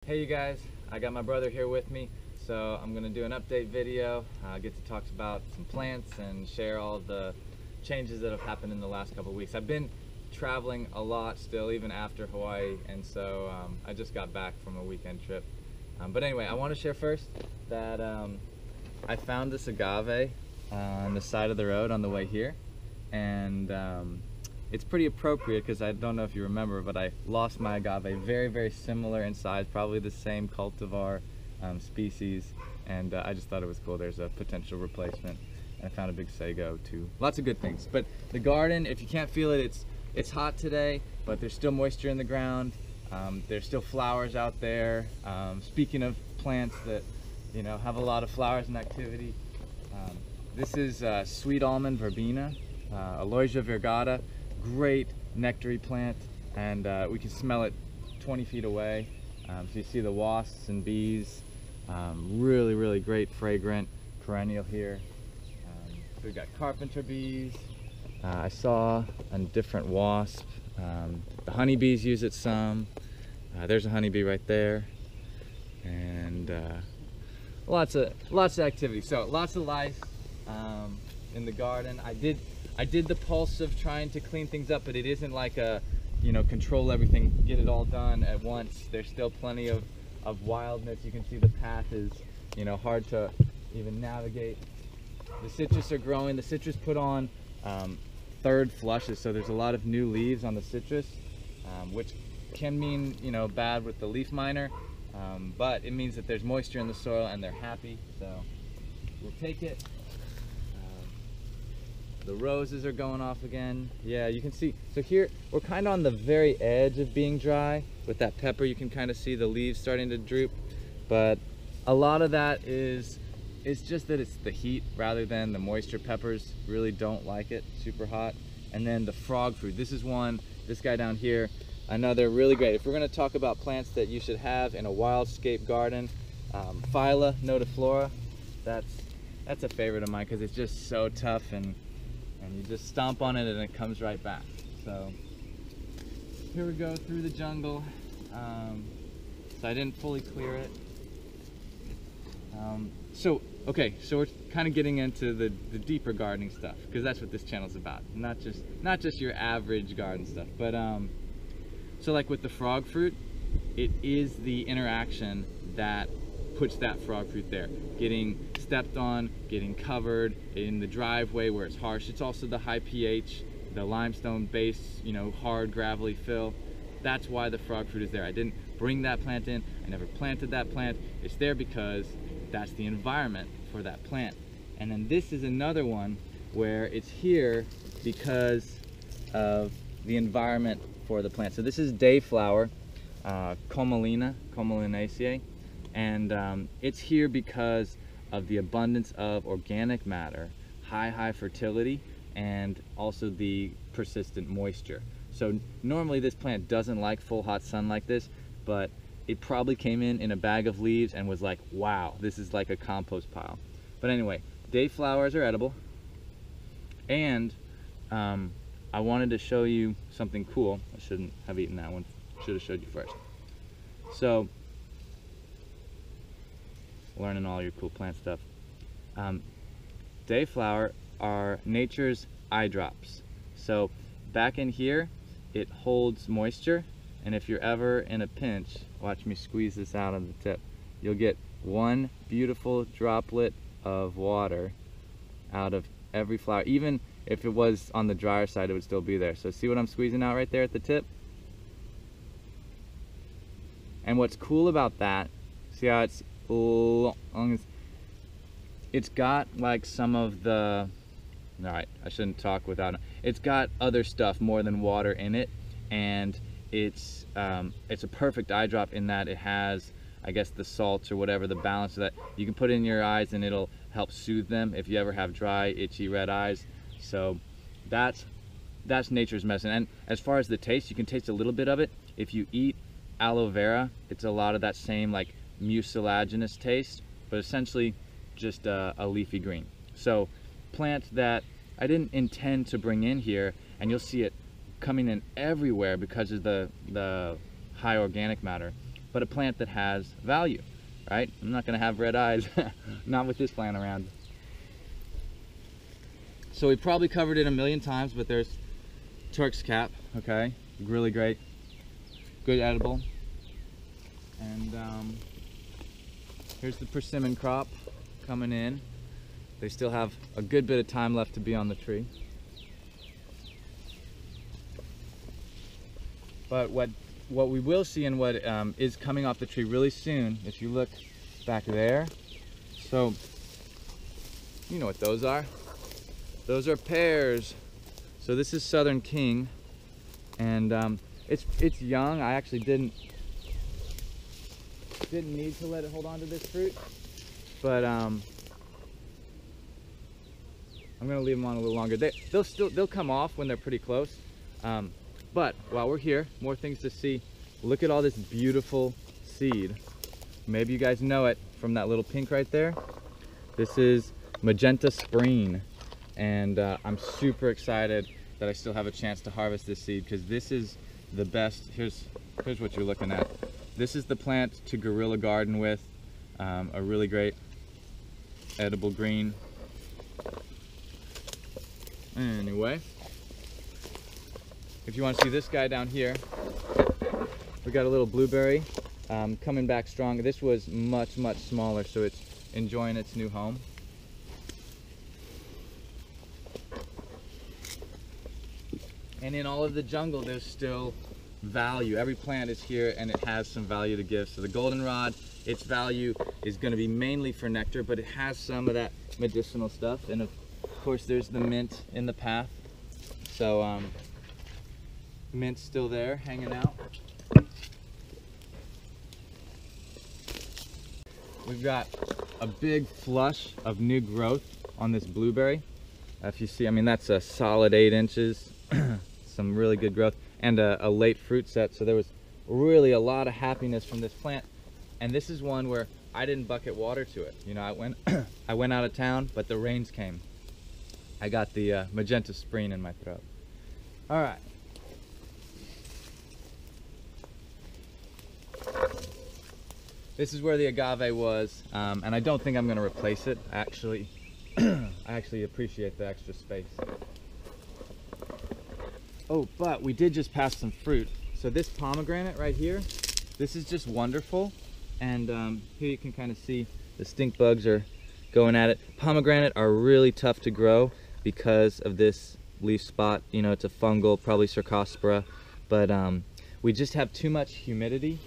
Hey you guys, I got my brother here with me, so I'm going to do an update video, get to talk about some plants and share all the changes that have happened in the last couple of weeks. I've been traveling a lot still, even after Hawaii, and so I just got back from a weekend trip. But anyway, I want to share first that I found this agave on the side of the road on the way here, and it's pretty appropriate because I don't know if you remember, but I lost my agave, very similar in size, probably the same cultivar species, and I just thought it was cool. There's a potential replacement. And I found a big sago too. Lots of good things. But the garden, if you can't feel it, it's hot today, but there's still moisture in the ground. There's still flowers out there. Speaking of plants that have a lot of flowers and activity, this is sweet almond verbena, Aloysia virgata. Great nectary plant, and we can smell it 20 feet away. So you see the wasps and bees. Really great fragrant perennial here. So we've got carpenter bees. I saw a different wasp. The honeybees use it some. There's a honeybee right there, and lots of activity. So lots of life in the garden. I did the pulse of trying to clean things up, but it isn't like a, control everything, get it all done at once. There's still plenty of wildness. You can see the path is, hard to even navigate. The citrus are growing. The citrus put on third flushes, so there's a lot of new leaves on the citrus, which can mean, bad with the leaf miner, but it means that there's moisture in the soil and they're happy, so we'll take it. The roses are going off again. Yeah, you can see, so here we're kind of on the very edge of being dry. With that pepper, you can kind of see the leaves starting to droop, but a lot of that it's just that it's the heat rather than the moisture. Peppers really don't like it super hot. And then the frog fruit, this guy down here, another really great. If we're going to talk about plants that you should have in a wildscape garden, Phylla nodiflora, that's a favorite of mine because it's just so tough, and you just stomp on it and it comes right back. So here we go through the jungle. So I didn't fully clear it. So we're kind of getting into the deeper gardening stuff, because that's what this channel's about. Not just your average garden stuff, but so like with the frog fruit, it is the interaction that puts that frog fruit there. Getting stepped on, getting covered in the driveway where it's harsh. It's also the high pH, the limestone base, hard gravelly fill. That's why the frog fruit is there. I didn't bring that plant in. I never planted that plant. It's there because that's the environment for that plant. And then this is another one where it's here because of the environment for the plant. So this is dayflower, Comelina, Comelinaceae. And it's here because of the abundance of organic matter, high fertility, and also the persistent moisture. So normally this plant doesn't like full hot sun like this, but it probably came in a bag of leaves and was like, wow, this is like a compost pile. But anyway, dayflowers are edible, and I wanted to show you something cool. I shouldn't have eaten that one, should have showed you first. So learning all your cool plant stuff. Dayflower are nature's eye drops. So back in here, it holds moisture, and if you're ever in a pinch, watch me squeeze this out on the tip, you'll get one beautiful droplet of water out of every flower. Even if it was on the drier side, it would still be there. So see what I'm squeezing out right there at the tip? And what's cool about that, see how it's got like some of the, all right, I shouldn't talk without, it's got other stuff more than water in it, and it's a perfect eye drop in that it has, I guess, the salts or whatever, the balance of that. You can put it in your eyes and it'll help soothe them if you ever have dry, itchy, red eyes. So that's nature's medicine. And as far as the taste, you can taste a little bit of it. If you eat aloe vera, it's a lot of that same like mucilaginous taste, but essentially just a leafy green. So plant that I didn't intend to bring in here, and you'll see it coming in everywhere because of the high organic matter. but a plant that has value, right? I'm not gonna have red eyes, not with this plant around. So we probably covered it a million times, but there's Turk's cap, okay? Really great, good edible. And here's the persimmon crop coming in. They still have a good bit of time left to be on the tree. But what we will see and what is coming off the tree really soon, if you look back there, so you know what those are. Those are pears. So this is Southern King, and it's young. I actually didn't need to let it hold on to this fruit, but I'm gonna leave them on a little longer. They'll come off when they're pretty close. But while we're here, more things to see. Look at all this beautiful seed. Maybe you guys know it from that little pink right there. This is Magenta Spreen, and I'm super excited that I still have a chance to harvest this seed, because this is the best. Here's what you're looking at. This is the plant to guerrilla garden with. A really great edible green. Anyway, if you want to see this guy down here, we got a little blueberry coming back strong. This was much smaller, so it's enjoying its new home. And in all of the jungle, there's still value. Every plant is here and it has some value to give. So the goldenrod, its value is going to be mainly for nectar, but it has some of that medicinal stuff. And of course, there's the mint in the path. So mint's still there, hanging out. We've got a big flush of new growth on this blueberry. If you see, I mean, that's a solid 8 inches. Some really good growth, and a late fruit set. So there was really a lot of happiness from this plant. And this is one where I didn't bucket water to it. You know, I went out of town, but the rains came. I got the Magenta Spreen in my throat. All right. This is where the agave was, and I don't think I'm going to replace it. Actually, I actually appreciate the extra space. Oh, but we did just pass some fruit. So this pomegranate right here, this is just wonderful. And here you can kind of see the stink bugs are going at it. Pomegranate are really tough to grow because of this leaf spot. You know, it's a fungal, probably Cercospora, but we just have too much humidity.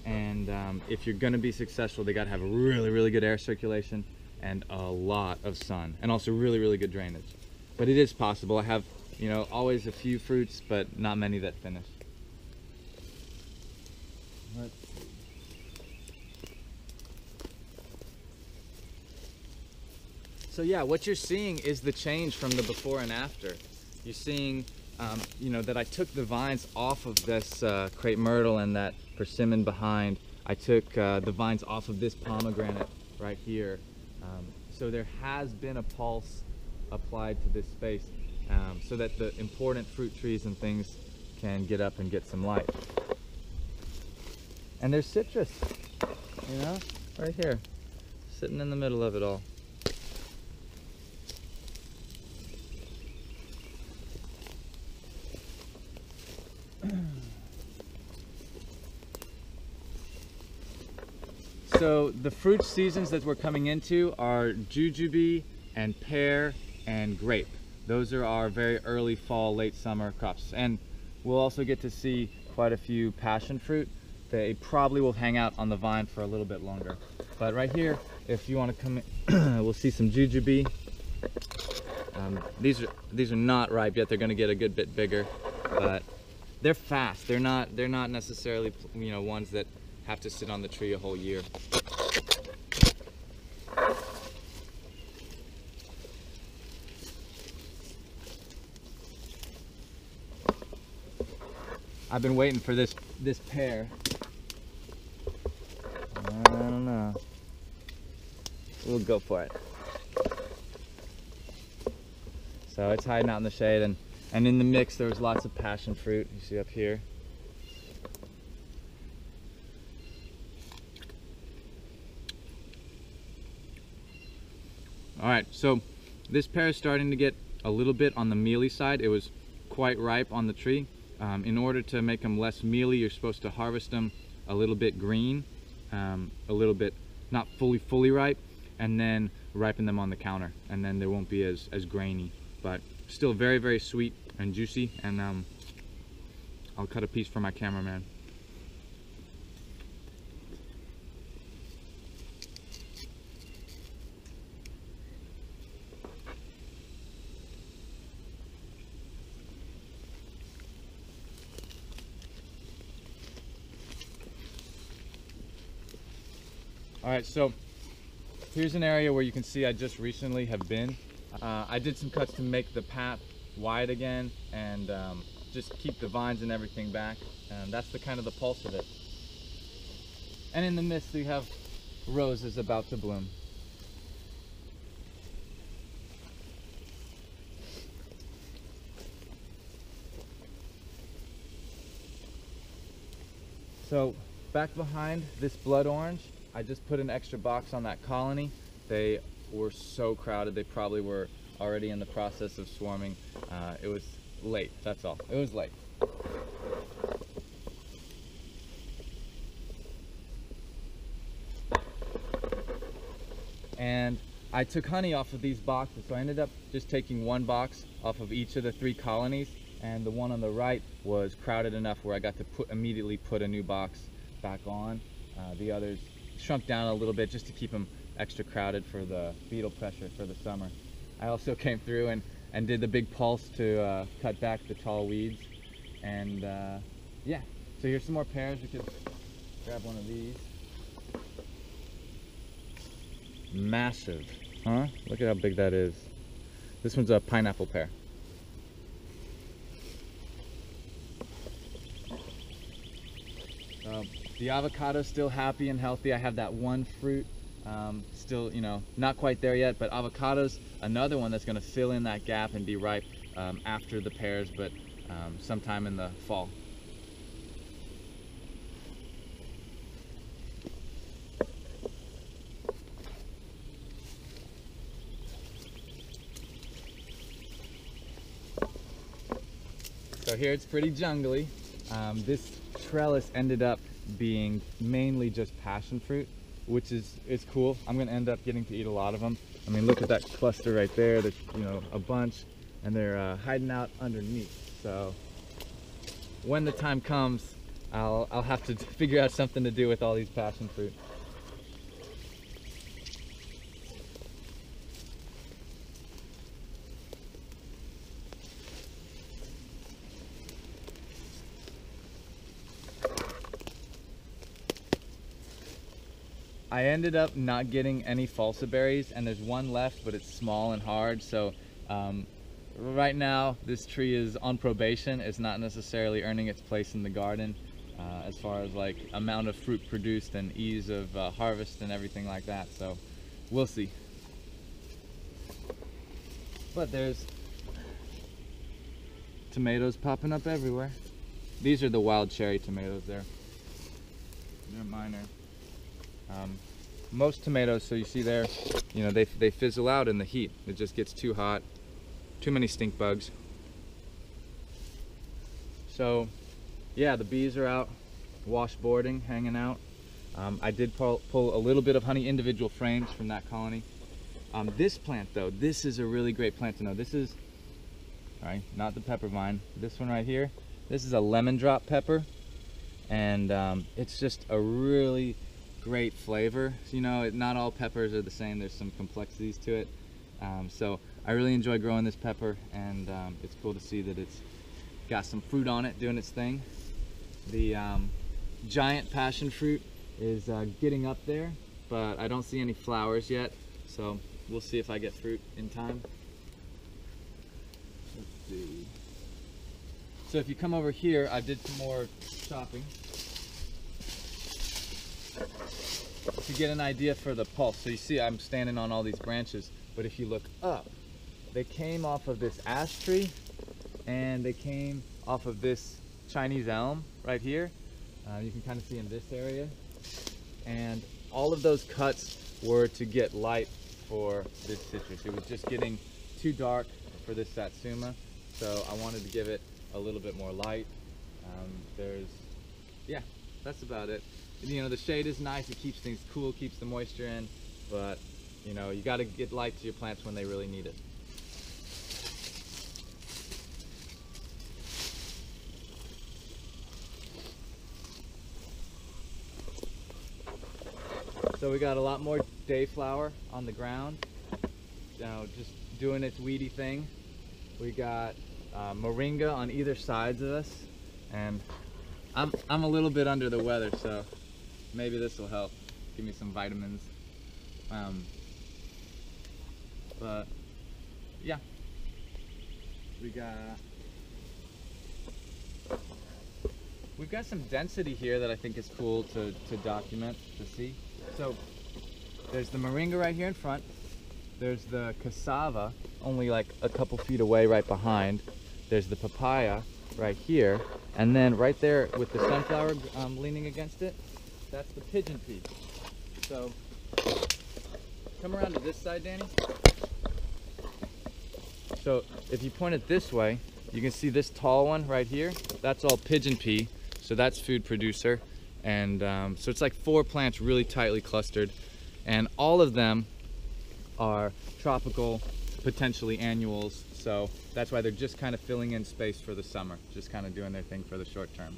And if you're gonna be successful, they gotta have a really good air circulation and a lot of sun, and also really good drainage. But it is possible. I have, you know, always a few fruits, but not many that finish. Let's see. So yeah, what you're seeing is the change from the before and after. You're seeing, you know, that I took the vines off of this crepe myrtle and that persimmon behind. I took the vines off of this pomegranate right here. So there has been a pulse applied to this space, so that the important fruit trees and things can get up and get some light. And there's citrus, you know, right here, sitting in the middle of it all. So the fruit seasons that we're coming into are jujube and pear and grape. Those are our very early fall, late summer crops. And we'll also get to see quite a few passion fruit. They probably will hang out on the vine for a little bit longer. But right here, if you want to come in, we'll see some jujube. These are not ripe yet. They're going to get a good bit bigger, but they're fast. They're not necessarily, you know, ones that have to sit on the tree a whole year. I've been waiting for this pear. I don't know. We'll go for it. So it's hiding out in the shade, and in the mix there was lots of passion fruit. You see up here. All right, so this pear is starting to get a little bit on the mealy side. It was quite ripe on the tree. In order to make them less mealy, you're supposed to harvest them a little bit green, a little bit not fully ripe, and then ripen them on the counter, and then they won't be as grainy, but still very sweet and juicy. And I'll cut a piece for my cameraman. All right, so here's an area where you can see I just recently have been. I did some cuts to make the path wide again and just keep the vines and everything back. And that's the kind of the pulse of it. And in the midst we have roses about to bloom. So back behind this blood orange, I just put an extra box on that colony. They were so crowded, they probably were already in the process of swarming. It was late, that's all. It was late. And I took honey off of these boxes, so I ended up just taking one box off of each of the 3 colonies, and the one on the right was crowded enough where I got to immediately put a new box back on. The others shrunk down a little bit just to keep them extra crowded for the beetle pressure for the summer. I also came through and did the big pulse to cut back the tall weeds. And yeah, so here's some more pears. We could grab one of these. Massive, huh? Look at how big that is. This one's a pineapple pear. The avocado's still happy and healthy. I have that one fruit still, you know, not quite there yet, but avocado's another one that's going to fill in that gap and be ripe after the pears, but sometime in the fall. So here it's pretty jungly. This trellis ended up being mainly just passion fruit, which is cool. I'm gonna end up getting to eat a lot of them. I mean, look at that cluster right there. There's, you know, a bunch, and they're hiding out underneath. So when the time comes, I'll have to figure out something to do with all these passion fruit. I ended up not getting any falsa berries, and there's one left, but it's small and hard. So right now this tree is on probation. It's not necessarily earning its place in the garden as far as like amount of fruit produced and ease of harvest and everything like that. So we'll see. But there's tomatoes popping up everywhere. These are the wild cherry tomatoes there. They're minor. Most tomatoes, so you see there, you know, they fizzle out in the heat. It just gets too hot, too many stink bugs. So yeah, the bees are out washboarding, hanging out. I did pull a little bit of honey, individual frames from that colony. This plant though, this is a really great plant to know. This is, all right, not the pepper vine, this one right here. This is a lemon drop pepper, and it's just a really great flavor. You know, not all peppers are the same. There's some complexities to it. So I really enjoy growing this pepper, and it's cool to see that it's got some fruit on it doing its thing. The giant passion fruit is getting up there, but I don't see any flowers yet. So we'll see if I get fruit in time. Let's see. So if you come over here, I did some more chopping to get an idea for the pulse. So you see I'm standing on all these branches, but if you look up, they came off of this ash tree, and they came off of this Chinese elm right here. You can kind of see in this area. And all of those cuts were to get light for this citrus. It was just getting too dark for this Satsuma, so I wanted to give it a little bit more light. Yeah, that's about it. You know, the shade is nice, it keeps things cool, keeps the moisture in, but you know, you got to get light to your plants when they really need it. So we got a lot more dayflower on the ground, just doing its weedy thing. We got Moringa on either sides of us, and I'm a little bit under the weather, so maybe this will help give me some vitamins. But yeah, we've got some density here that I think is cool to document, to see. So there's the Moringa right here in front. There's the cassava only like a couple feet away right behind. There's the papaya right here. And then right there with the sunflower leaning against it, that's the pigeon pea. So come around to this side, Danny. So if you point it this way, you can see this tall one right here. That's all pigeon pea. So that's food producer. And so it's like 4 plants really tightly clustered. And all of them are tropical, potentially annuals. So that's why they're just kind of filling in space for the summer, just kind of doing their thing for the short term.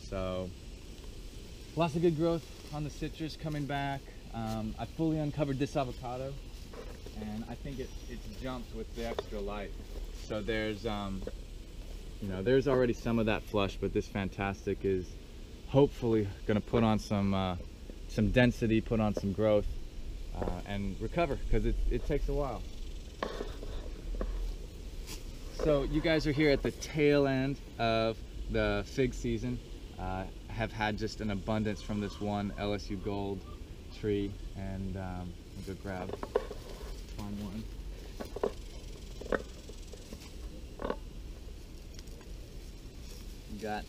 So lots of good growth on the citrus coming back. I fully uncovered this avocado, and I think it's jumped with the extra light. So there's, you know, there's already some of that flush, but this fantastic is hopefully going to put on some density, put on some growth, and recover, because it takes a while. So you guys are here at the tail end of the fig season. Have had just an abundance from this one LSU Gold tree, and I'll go find one. You got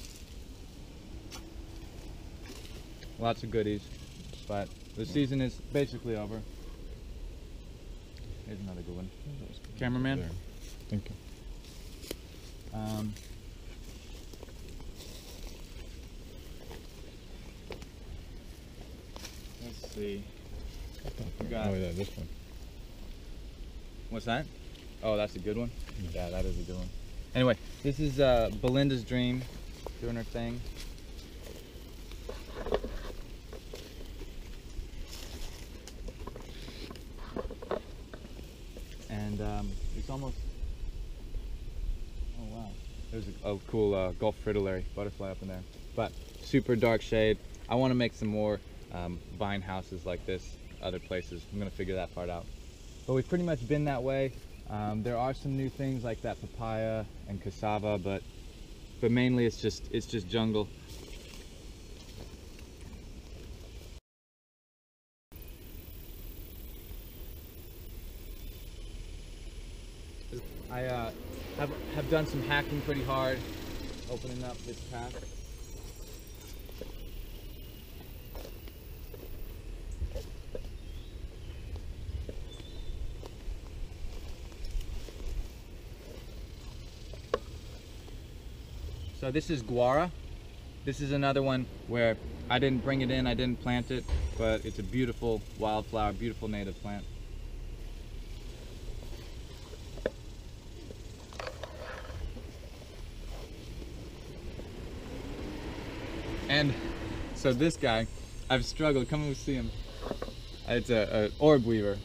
lots of goodies, but the season is basically over. Here's another good one. Cameraman? There. Thank you. Let's see. We got, oh yeah, this one. what's that? Oh, that's a good one? Yeah, that is a good one. Anyway, this is Belinda's Dream doing her thing. And it's almost, oh wow, there's a cool Gulf fritillary butterfly up in there, but super dark shade. I want to make some more vine houses like this other places. I'm gonna figure that part out, but we've pretty much been that way. There are some new things like that papaya and cassava, but mainly it's just jungle. I have done some hacking pretty hard, opening up this path. So this is guara. This is another one where I didn't bring it in, I didn't plant it, but it's a beautiful wildflower, beautiful native plant. And so this guy, I've struggled, come and see him. It's a orb weaver.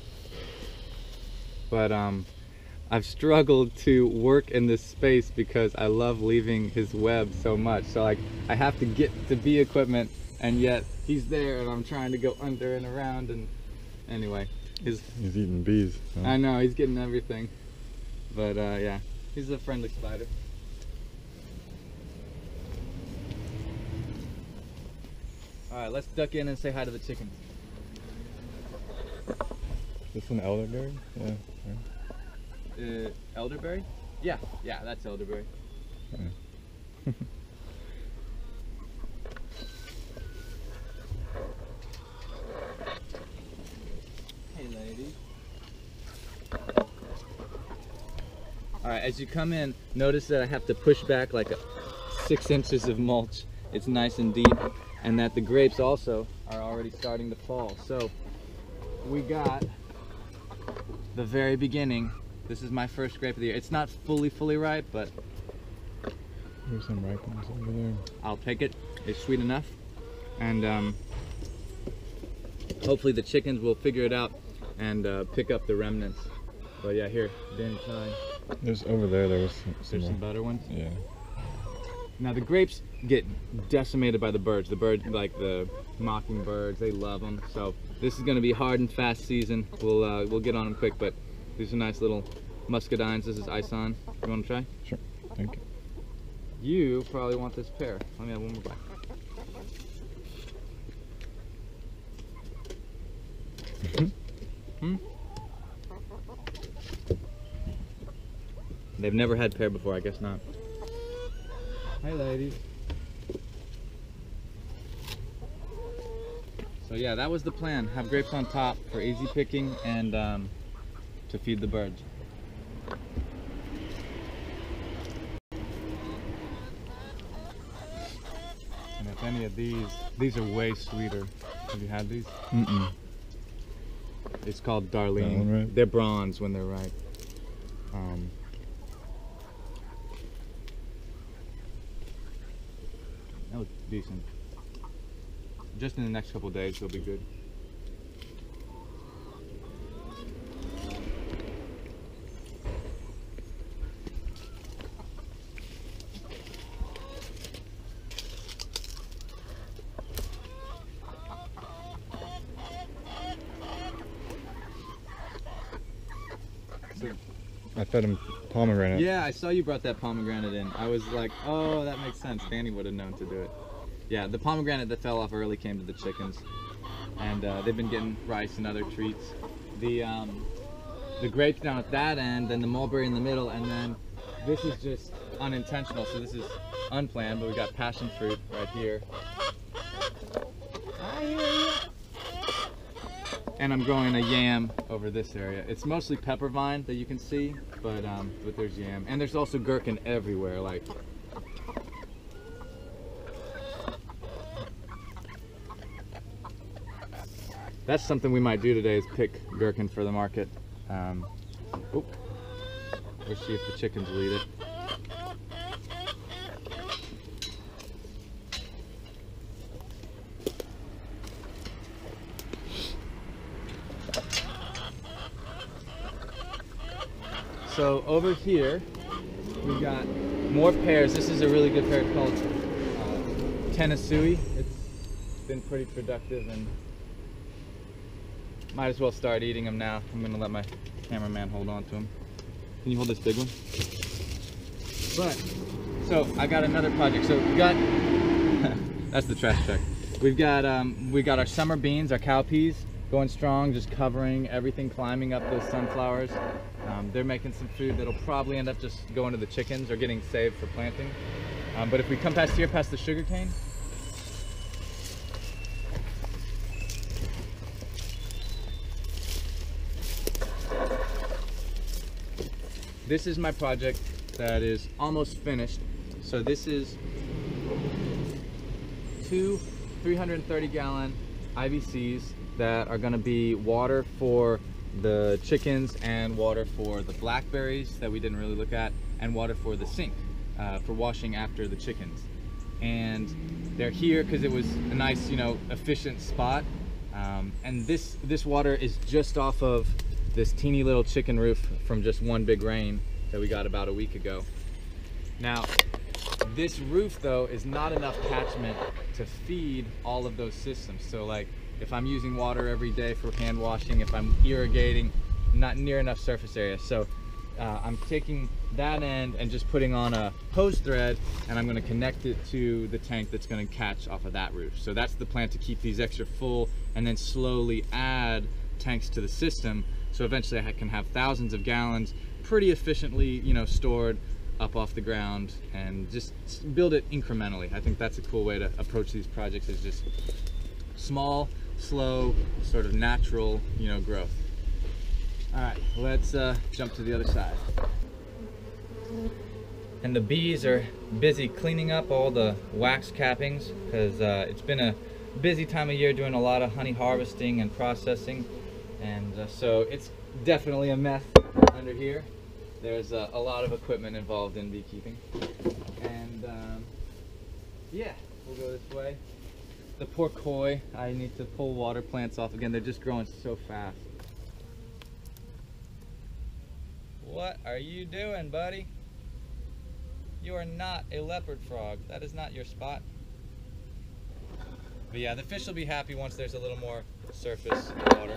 But I've struggled to work in this space because I love leaving his web so much. So like I have to get the bee equipment, and yet he's there and I'm trying to go under and around, and anyway. He's eating bees. Huh? I know, he's getting everything. But yeah, he's a friendly spider. Alright, let's duck in and say hi to the chickens. This one elderberry? Yeah. Right. Elderberry? Yeah, that's elderberry. Yeah. Hey lady. All right, as you come in, notice that I have to push back like 6 inches of mulch. It's nice and deep, and that the grapes also are already starting to fall. So we got the very beginning. This is my first grape of the year. It's not fully ripe, but There's some ripe ones over there. I'll take it. It's sweet enough, and hopefully the chickens will figure it out and pick up the remnants. But yeah, here, Danny, try. There's over there. There was There's some better ones. Yeah. Now the grapes get decimated by the birds. The birds, like the mockingbirds, they love them. So this is going to be hard and fast season. We'll get on them quick. But these are nice little Muscadines. This is Ison. You want to try? Sure. Thank you. You probably want this pear. Let me have one more bite. They've never had pear before, I guess not. Hi ladies. So yeah, that was the plan. Have grapes on top for easy picking and to feed the birds. And if any of these are way sweeter. Have you had these? Mm-mm. It's called Darlene. That one, right? They're bronze when they're ripe. That was decent. Just in the next couple of days, they'll be good. I fed him pomegranate. Yeah, I saw you brought that pomegranate in. I was like, oh, that makes sense. Danny would have known to do it. Yeah, the pomegranate that fell off early came to the chickens, and they've been getting rice and other treats. The grapes down at that end, then the mulberry in the middle, and then this is just unintentional. So this is unplanned, but we got passion fruit right here. I hear you. And I'm growing a yam over this area. It's mostly pepper vine that you can see, but there's yam. And there's also gherkin everywhere. Like, that's something we might do today, is pick gherkin for the market. We'll see if the chickens will eat it. So over here, we got more pears. This is a really good pear called Tennessee. It's been pretty productive, and might as well start eating them now. I'm gonna let my cameraman hold on to them. Can you hold this big one? But, so I got another project. So we got, that's the trash truck. We got our summer beans, our cowpeas, going strong, just covering everything, climbing up those sunflowers. They're making some food that'll probably end up just going to the chickens or getting saved for planting. But if we come past here, past the sugarcane, this is my project that is almost finished. So this is two 330-gallon IBCs that are going to be water for the chickens and water for the blackberries that we didn't really look at, and water for the sink for washing after the chickens. And they're here because it was a nice, efficient spot. And this water is just off of this teeny little chicken roof from just one big rain that we got about a week ago. Now, this roof though is not enough catchment to feed all of those systems. So like, if I'm using water every day for hand washing, if I'm irrigating, not near enough surface area. So I'm taking that end and just putting on a hose thread, and I'm going to connect it to the tank that's going to catch off of that roof. So that's the plan, to keep these extra full and then slowly add tanks to the system. So eventually I can have thousands of gallons pretty efficiently, stored up off the ground, and just build it incrementally. I think that's a cool way to approach these projects, is just small, slow, sort of natural, growth. All right, let's jump to the other side. And the bees are busy cleaning up all the wax cappings because it's been a busy time of year doing a lot of honey harvesting and processing, and so it's definitely a mess under here. There's a lot of equipment involved in beekeeping, and yeah, we'll go this way. The poor koi, I need to pull water plants off again. They're just growing so fast. What are you doing, buddy? You are not a leopard frog. That is not your spot. But yeah, the fish will be happy once there's a little more surface water.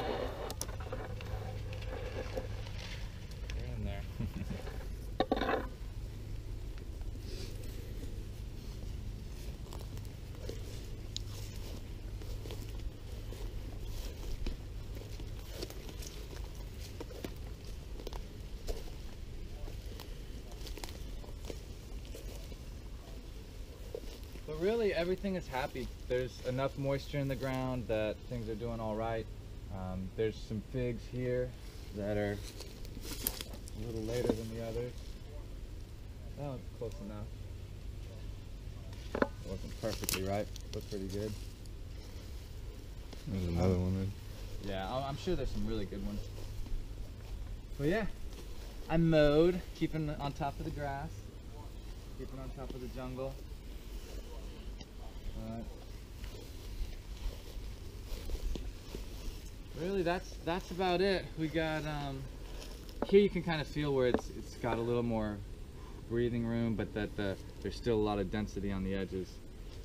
They're in there. But really, everything is happy. There's enough moisture in the ground that things are doing all right. There's some figs here that are a little later than the others. Oh, it's close enough. It wasn't perfectly right, but pretty good. There's another one there. Yeah, I'm sure there's some really good ones. But yeah, I mowed, keeping on top of the grass, keeping on top of the jungle. Really, that's about it. We got here you can kind of feel where it's got a little more breathing room, but that there's still a lot of density on the edges.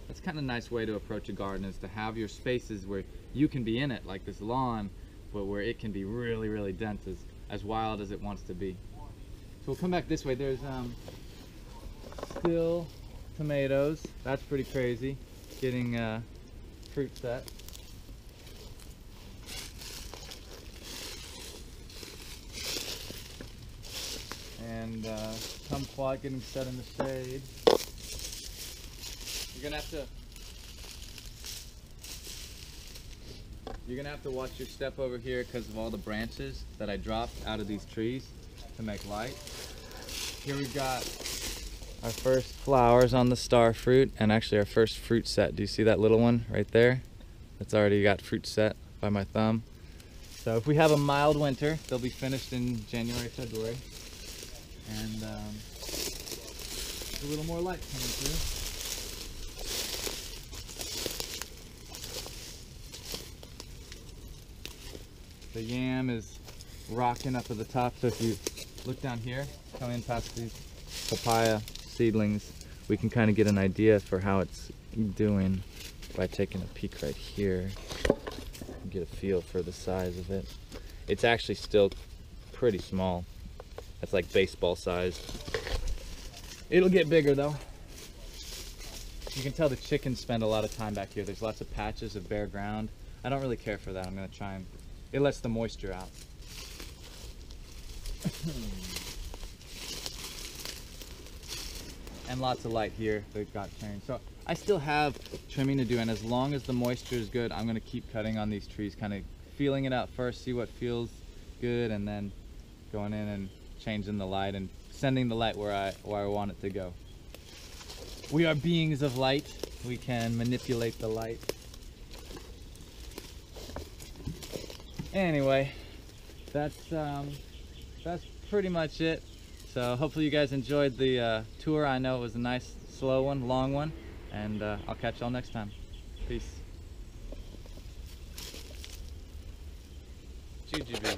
That's kind of a nice way to approach a garden, is to have your spaces where you can be in it, like this lawn, but where it can be really, really dense, as wild as it wants to be. So we'll come back this way. There's still tomatoes. That's pretty crazy. Getting fruit set. And kumquat getting set in the shade. You're gonna have to watch your step over here because of all the branches that I dropped out of these trees to make light. Here we've got our first flowers on the star fruit, and actually our first fruit set. Do you see that little one right there? That's already got fruit set by my thumb. So if we have a mild winter, they'll be finished in January, February. And a little more light coming through. The yam is rocking up at the top, so if you look down here, come in past these papaya seedlings, we can kind of get an idea for how it's doing by taking a peek right here and get a feel for the size of it. It's actually still pretty small. That's like baseball size. It'll get bigger though. You can tell the chickens spend a lot of time back here. There's lots of patches of bare ground. I don't really care for that. I'm gonna try and, it lets the moisture out. And lots of light here. They've got turns. So I still have trimming to do, and as long as the moisture is good, I'm gonna keep cutting on these trees, kind of feeling it out first, see what feels good, and then going in and changing the light and sending the light where I want it to go. We are beings of light. We can manipulate the light. Anyway, that's pretty much it. So hopefully you guys enjoyed the tour. I know it was a nice, slow one, long one, and I'll catch y'all next time. Peace. Jujube.